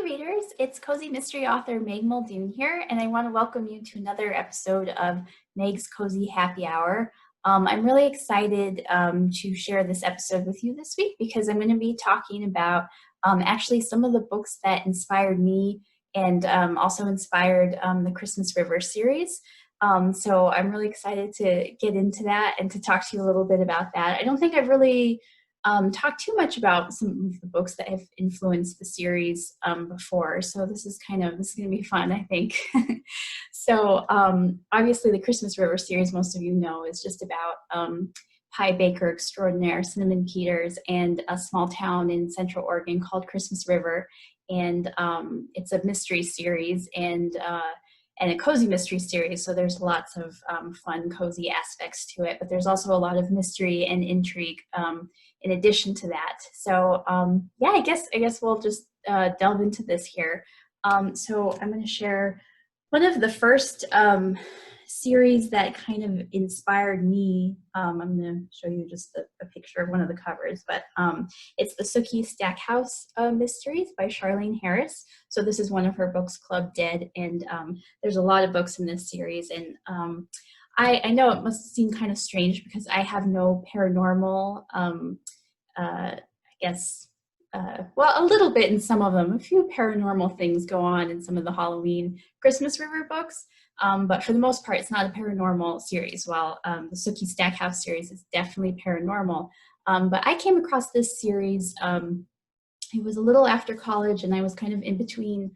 Hey readers, it's cozy mystery author Meg Muldoon here, and I want to welcome you to another episode of Meg's Cozy Happy Hour. I'm really excited to share this episode with you this week because I'm going to be talking about actually some of the books that inspired me and also inspired the Christmas River series. So I'm really excited to get into that and to talk to you a little bit about that. I don't think I've really talk too much about some of the books that have influenced the series before. So this is going to be fun, I think. So obviously the Christmas River series, most of you know, is just about pie baker extraordinaire Cinnamon Peters and a small town in Central Oregon called Christmas River. And it's a mystery series and a cozy mystery series. So there's lots of fun, cozy aspects to it, but there's also a lot of mystery and intrigue in addition to that. So yeah, I guess we'll just delve into this here. So I'm going to share one of the first series that kind of inspired me. I'm going to show you just a picture of one of the covers, but it's the Sookie Stackhouse Mysteries by Charlaine Harris. So this is one of her books, Club Dead, and there's a lot of books in this series, and I know it must seem kind of strange because I have no paranormal, I guess, well, a little bit in some of them. A few paranormal things go on in some of the Halloween Christmas River books, but for the most part, it's not a paranormal series. While the Sookie Stackhouse series is definitely paranormal. But I came across this series, it was a little after college, and I was kind of in between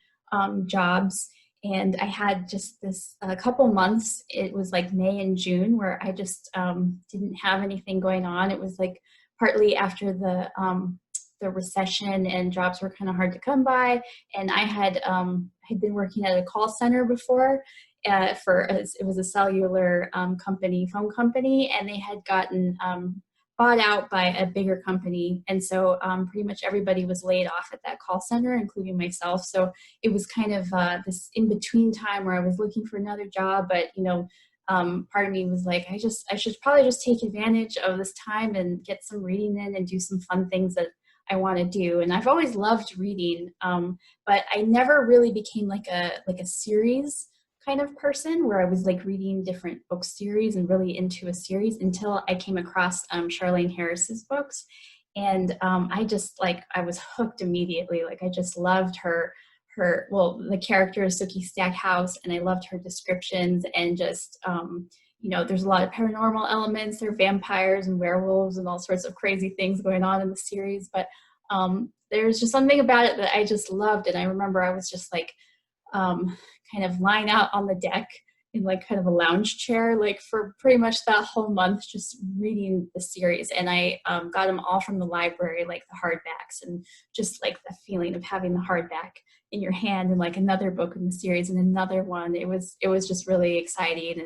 jobs. And I had just this couple months, it was like May and June, where I just didn't have anything going on. It was like partly after the recession and jobs were kind of hard to come by. And I had been working at a call center before it was a cellular company, phone company, and they had gotten bought out by a bigger company. And so pretty much everybody was laid off at that call center, including myself. So it was kind of this in-between time where I was looking for another job, but part of me was like, I should probably just take advantage of this time and get some reading in and do some fun things that I want to do. And I've always loved reading, but I never really became like a series kind of person where I was like reading different book series and really into a series until I came across Charlaine Harris's books. And I was hooked immediately. Like I just loved the character Sookie Stackhouse, and I loved her descriptions and just, there's a lot of paranormal elements. There are vampires and werewolves and all sorts of crazy things going on in the series. But there's just something about it that I just loved. And I remember I was just like, kind of lying out on the deck in like kind of a lounge chair, like for pretty much that whole month, just reading the series. And I got them all from the library, like the hardbacks, and just like the feeling of having the hardback in your hand and like another book in the series and another one. It was just really exciting,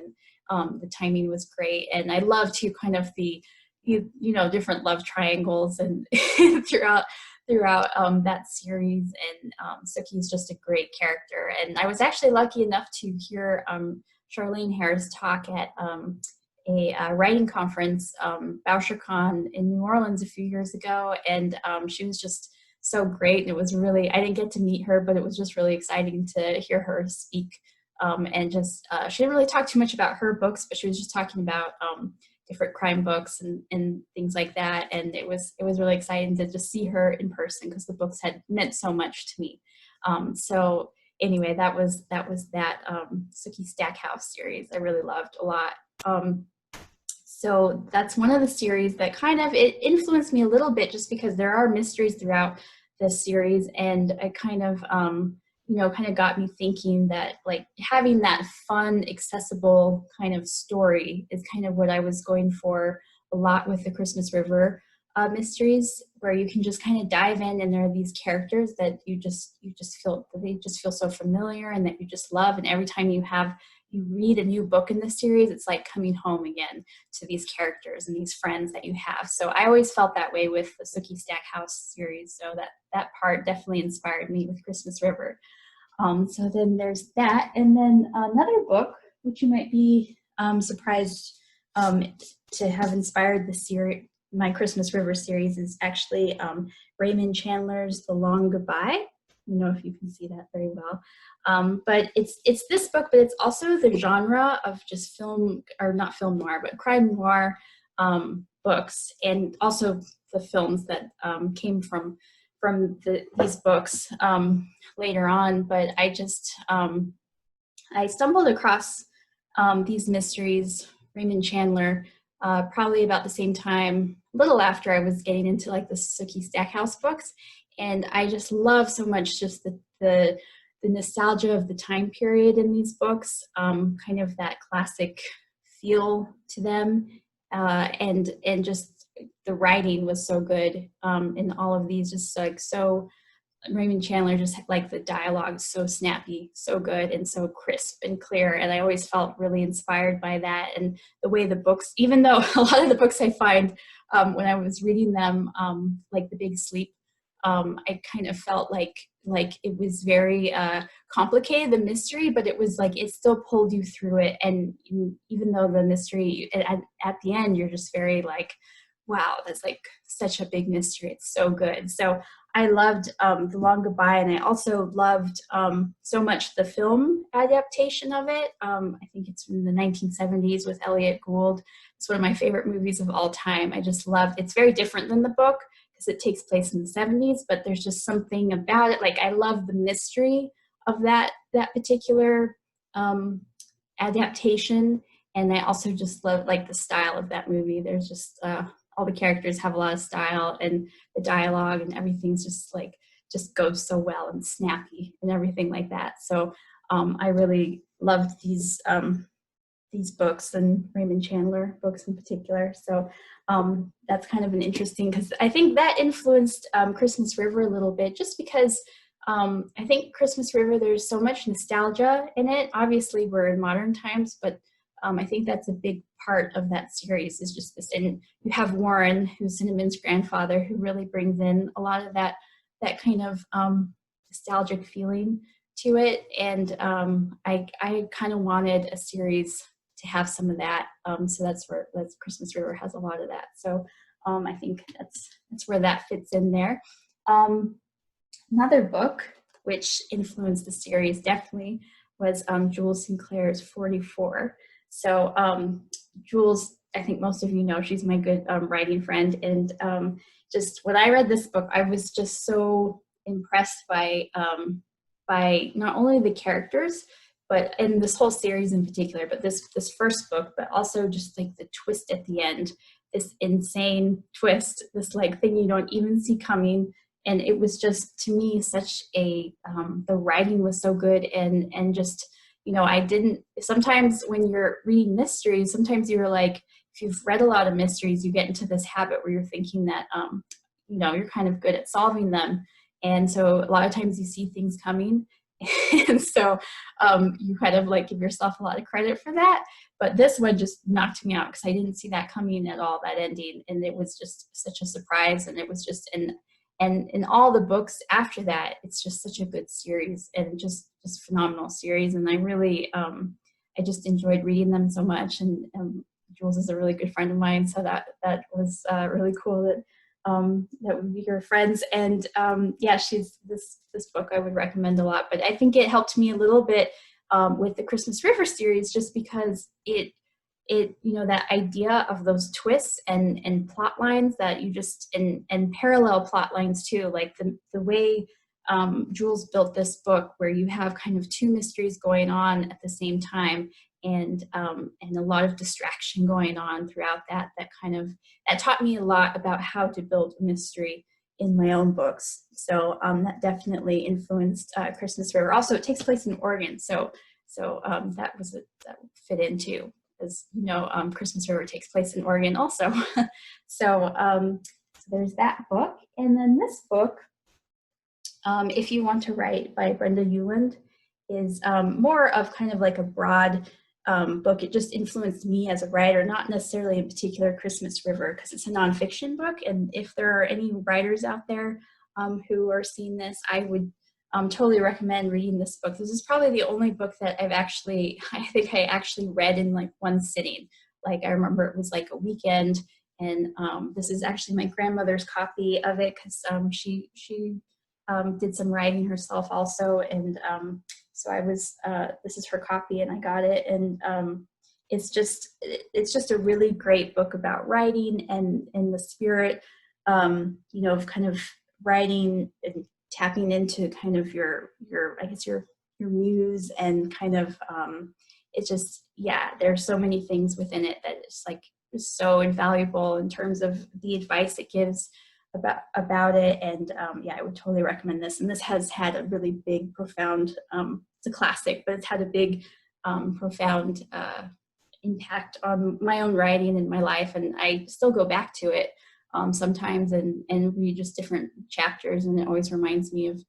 and the timing was great. And I loved too kind of the different love triangles and throughout that series. And Sookie's just a great character. And I was actually lucky enough to hear Charlaine Harris talk at a writing conference, BoucherCon in New Orleans a few years ago. And she was just so great. And it was really, I didn't get to meet her, but it was just really exciting to hear her speak. And just, she didn't really talk too much about her books, but she was just talking about different crime books and things like that. And it was really exciting to just see her in person because the books had meant so much to me. So anyway, that was that Sookie Stackhouse series I really loved a lot. So that's one of the series that kind of, it influenced me a little bit just because there are mysteries throughout this series, and I kind of got me thinking that like having that fun, accessible kind of story is kind of what I was going for a lot with the Christmas River mysteries, where you can just kind of dive in, and there are these characters that you just feel so familiar and that you just love. And every time you read a new book in the series, it's like coming home again to these characters and these friends that you have. So I always felt that way with the Sookie Stackhouse series. So that part definitely inspired me with Christmas River. So then there's that. And then another book, which you might be surprised to have inspired the series, my Christmas River series, is actually Raymond Chandler's The Long Goodbye. don't know if you can see that very well. But it's this book, but it's also the genre of just film, or not film noir, but crime noir books, and also the films that came from these books later on. But I stumbled across these mysteries, Raymond Chandler, probably about the same time, a little after I was getting into like the Sookie Stackhouse books. And I just love so much just the nostalgia of the time period in these books, kind of that classic feel to them. And just the writing was so good in all of these, just like so. Raymond Chandler, just like the dialogue, so snappy, so good, and so crisp and clear. And I always felt really inspired by that. And the way the books, even though a lot of the books I find when I was reading them, like The Big Sleep, I kind of felt like it was very complicated, the mystery, but it was like it still pulled you through it. And even though the mystery at the end, you're just very like, wow, that's like such a big mystery. It's so good. So I loved The Long Goodbye, and I also loved so much the film adaptation of it. I think it's from the 1970s with Elliot Gould. It's one of my favorite movies of all time. I just love, it's very different than the book because it takes place in the 70s, but there's just something about it. Like I love the mystery of that particular adaptation. And I also just love like the style of that movie. There's just all the characters have a lot of style, and the dialogue and everything's just goes so well and snappy and everything like that. So I really loved these books, and Raymond Chandler books in particular. So that's kind of an interesting, because I think that influenced Christmas River a little bit, just because I think Christmas River, there's so much nostalgia in it. Obviously we're in modern times, but I think that's a big part of that series, is just this. And you have Warren, who's Cinnamon's grandfather, who really brings in a lot of that kind of nostalgic feeling to it. And I kind of wanted a series to have some of that. So that's Christmas River has a lot of that. So I think that's where that fits in there. Another book which influenced the series definitely was Jules Sinclair's 44. So Jules, I think most of you know, she's my good writing friend. And just when I read this book, I was just so impressed by not only the characters, but in this whole series in particular, but this first book, but also just like the twist at the end, this insane twist, this like thing you don't even see coming. And it was just, to me, such a, the writing was so good, and just, you know, sometimes when you're reading mysteries, sometimes you're like, if you've read a lot of mysteries, you get into this habit where you're thinking that, you know, you're kind of good at solving them. And so a lot of times you see things coming. And so you kind of like give yourself a lot of credit for that. But this one just knocked me out because I didn't see that coming at all, that ending. And it was just such a surprise. And it was just, and in all the books after that, it's just such a good series, and just phenomenal series. And I really, I just enjoyed reading them so much. And Jules is a really good friend of mine, so that was really cool that that we were friends. And yeah, she's this book I would recommend a lot. But I think it helped me a little bit with the Christmas River series, just because it you know, that idea of those twists and plot lines that you just, and parallel plot lines too, like the way Jules built this book, where you have kind of two mysteries going on at the same time, and a lot of distraction going on throughout that taught me a lot about how to build a mystery in my own books. So that definitely influenced Christmas River. Also, it takes place in Oregon, so that fit in too. As you know, Christmas River takes place in Oregon also. So there's that book. And then this book, If You Want to Write, by Brenda Ueland, is more of kind of like a broad book. It just influenced me as a writer, not necessarily in particular Christmas River, because it's a nonfiction book. And if there are any writers out there who are seeing this, I would totally recommend reading this book. This is probably the only book that I think I actually read in like one sitting. Like I remember it was like a weekend, and this is actually my grandmother's copy of it, because she did some writing herself also, and so I was, this is her copy, and I got it, and it's just a really great book about writing and the spirit, you know, of kind of writing and tapping into kind of your I guess your muse, and kind of it's just, yeah, there's so many things within it that it's like is so invaluable in terms of the advice it gives about it. And yeah, I would totally recommend this. And this has had a really big, profound, it's a classic, but it's had a big, profound impact on my own writing and my life. And I still go back to it sometimes and read just different chapters. And it always reminds me of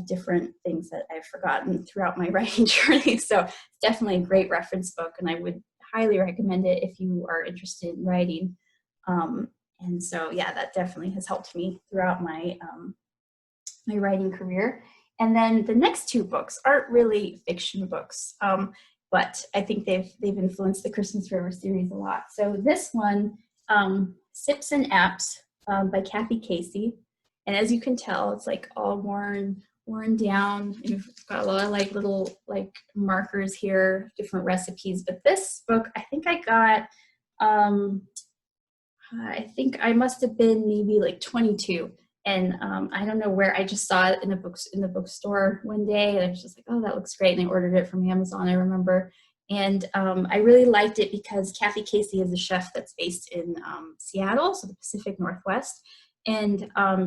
different things that I've forgotten throughout my writing journey. So it's definitely a great reference book, and I would highly recommend it if you are interested in writing. And so, yeah, that definitely has helped me throughout my my writing career. And then the next two books aren't really fiction books, but I think they've influenced the Christmas River series a lot. So this one, Sips and Apps by Kathy Casey. And as you can tell, it's like all worn down. You've got a lot of like little like markers here, different recipes. But this book, I think I got, I think I must have been maybe like 22. And I don't know where, I just saw it in the bookstore one day, and I was just like, oh, that looks great. And I ordered it from Amazon, I remember. And I really liked it because Kathy Casey is a chef that's based in Seattle, so the Pacific Northwest. And I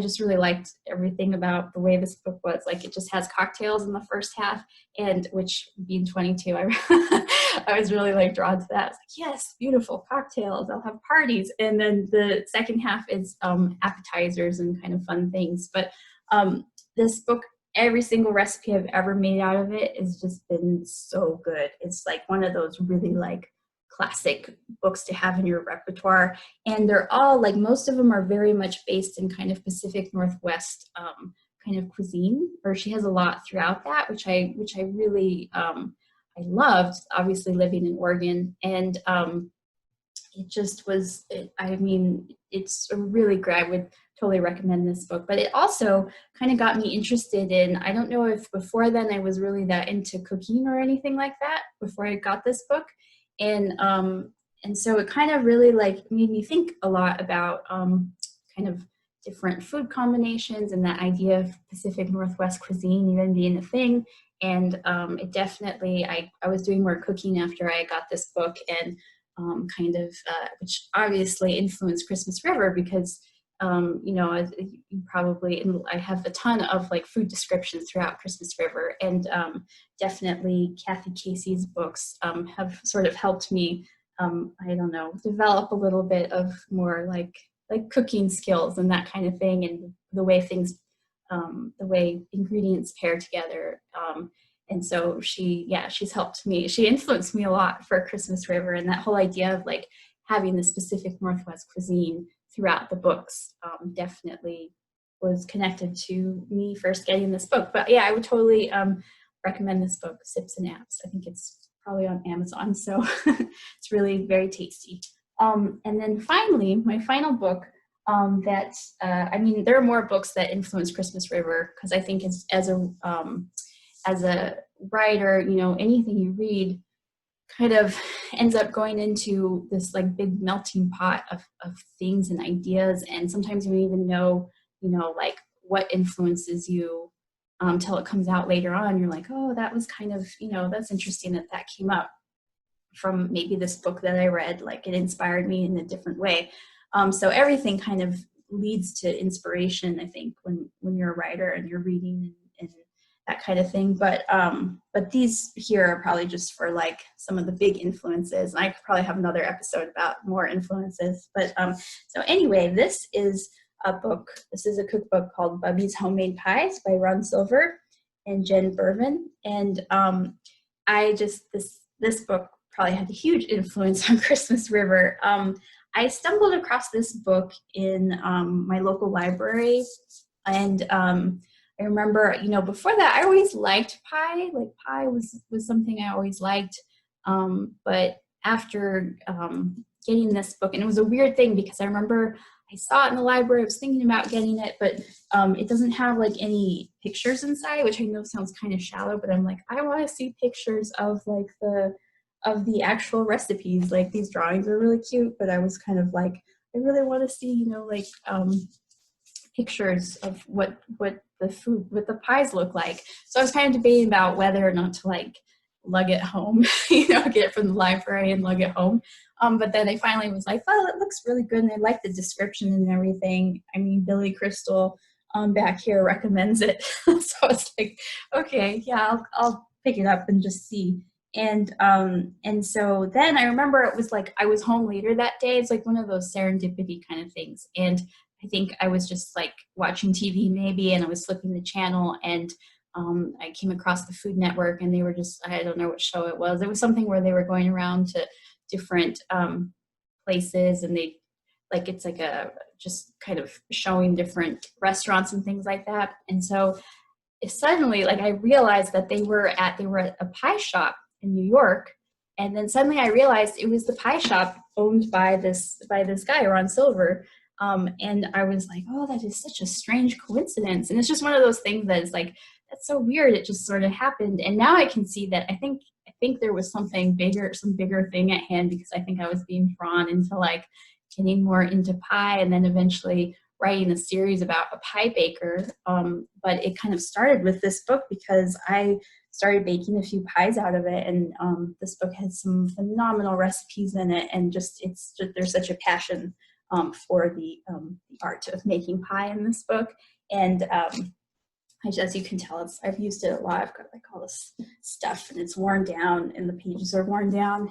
just really liked everything about the way this book was. Like, it just has cocktails in the first half, and which being 22, I was really like drawn to that. I was like, yes, beautiful cocktails, I'll have parties. And then the second half is appetizers and kind of fun things. But this book, every single recipe I've ever made out of it has just been so good. It's like one of those really like classic books to have in your repertoire. And they're all like, most of them are very much based in kind of Pacific Northwest kind of cuisine, or she has a lot throughout that, which I really I loved, obviously living in Oregon. And it just was, I mean, it's a really great, I would totally recommend this book. But it also kind of got me interested in, I don't know if before then I was really that into cooking or anything like that before I got this book. And so it kind of really like made me think a lot about kind of different food combinations and that idea of Pacific Northwest cuisine even being a thing. And it definitely, I was doing more cooking after I got this book, and kind of, which obviously influenced Christmas River because, you know, as you probably, and I have a ton of like food descriptions throughout Christmas River, and definitely Kathy Casey's books have sort of helped me, I don't know, develop a little bit of more like cooking skills and that kind of thing, and the way things, the way ingredients pair together. And so she's helped me. She influenced me a lot for Christmas River, and that whole idea of like having the specific Northwest cuisine throughout the books definitely was connected to me first getting this book. But yeah, I would totally recommend this book, Sips and Apps. I think it's probably on Amazon, so it's really very tasty. And then finally, my final book that, I mean, there are more books that influence Christmas River, because I think as a writer, you know, anything you read kind of ends up going into this like big melting pot of things and ideas. And sometimes you don't even know, you know, like what influences you till it comes out later on. You're like, oh, that was kind of, you know, that's interesting that came up from maybe this book that I read, like it inspired me in a different way. So everything kind of leads to inspiration, I think, when you're a writer and you're reading and that kind of thing. But these here are probably just for like some of the big influences. And I could probably have another episode about more influences. But so anyway, this is a cookbook called Bubby's Homemade Pies by Ron Silver and Jen Bervin. And this book probably had a huge influence on Christmas River. I stumbled across this book in my local library, and I remember, you know, before that, I always liked pie. Like pie was something I always liked. But after getting this book, and it was a weird thing because I remember I saw it in the library. I was thinking about getting it, but it doesn't have like any pictures inside, which I know sounds kind of shallow, but I'm like, I want to see pictures of like the actual recipes. Like these drawings are really cute, but I was kind of like, I really want to see, you know, like pictures of what the food, what the pies look like. So I was kind of debating about whether or not to like lug it home, you know, get it from the library and lug it home. But then I finally was like, well, it looks really good, and I like the description and everything. I mean, Billy Crystal back here recommends it, so it's like, okay, yeah, I'll pick it up and just see. And so then I remember it was like I was home later that day. It's like one of those serendipity kind of things, and I think I was just like watching TV maybe, and I was flipping the channel, and I came across the Food Network, and they were just, I don't know what show it was. It was something where they were going around to different places, and they like, it's like a just kind of showing different restaurants and things like that. And so suddenly, like, I realized that they were at a pie shop in New York. And then suddenly I realized it was the pie shop owned by this guy, Ron Silver. And I was like, oh, that is such a strange coincidence. And it's just one of those things that is like, that's so weird. It just sort of happened. And now I can see that I think there was something bigger, some bigger thing at hand, because I think I was being drawn into like getting more into pie, and then eventually writing a series about a pie baker. But it kind of started with this book because I started baking a few pies out of it, and this book has some phenomenal recipes in it, and there's such a passion for the art of making pie in this book. And as you can tell, I've used it a lot. I've got like all this stuff, and it's worn down, and the pages are worn down,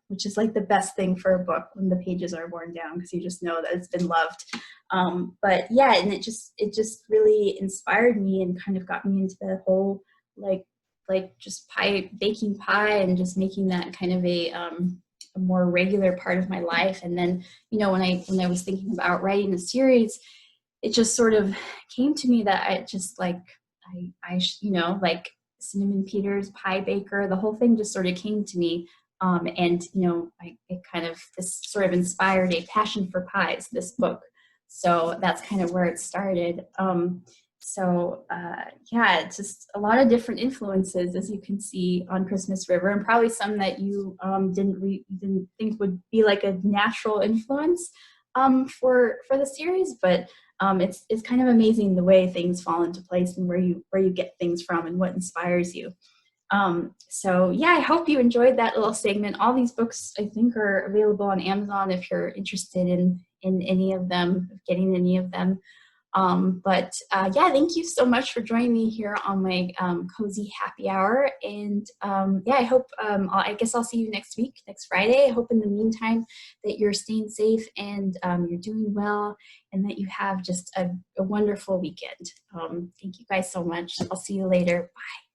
which is like the best thing for a book, when the pages are worn down, because you just know that it's been loved. But yeah, and it just really inspired me and kind of got me into the whole like just baking pie, and just making that kind of a more regular part of my life. And then, you know, when I was thinking about writing a series, it just sort of came to me that I just like, you know, like Cinnamon Peters, pie baker, the whole thing just sort of came to me. And, you know, this sort of inspired a passion for pies, this book. So that's kind of where it started. Yeah, it's just a lot of different influences, as you can see, on Christmas River, and probably some that you didn't think would be like a natural influence for the series. But it's kind of amazing the way things fall into place, and where you get things from, and what inspires you. So yeah, I hope you enjoyed that little segment. All these books, I think, are available on Amazon if you're interested in any of them, getting any of them. Yeah, thank you so much for joining me here on my cozy happy hour. And yeah, I hope, I guess I'll see you next week, next Friday. I hope in the meantime that you're staying safe, and you're doing well, and that you have just a wonderful weekend. Thank you guys so much. I'll see you later. Bye.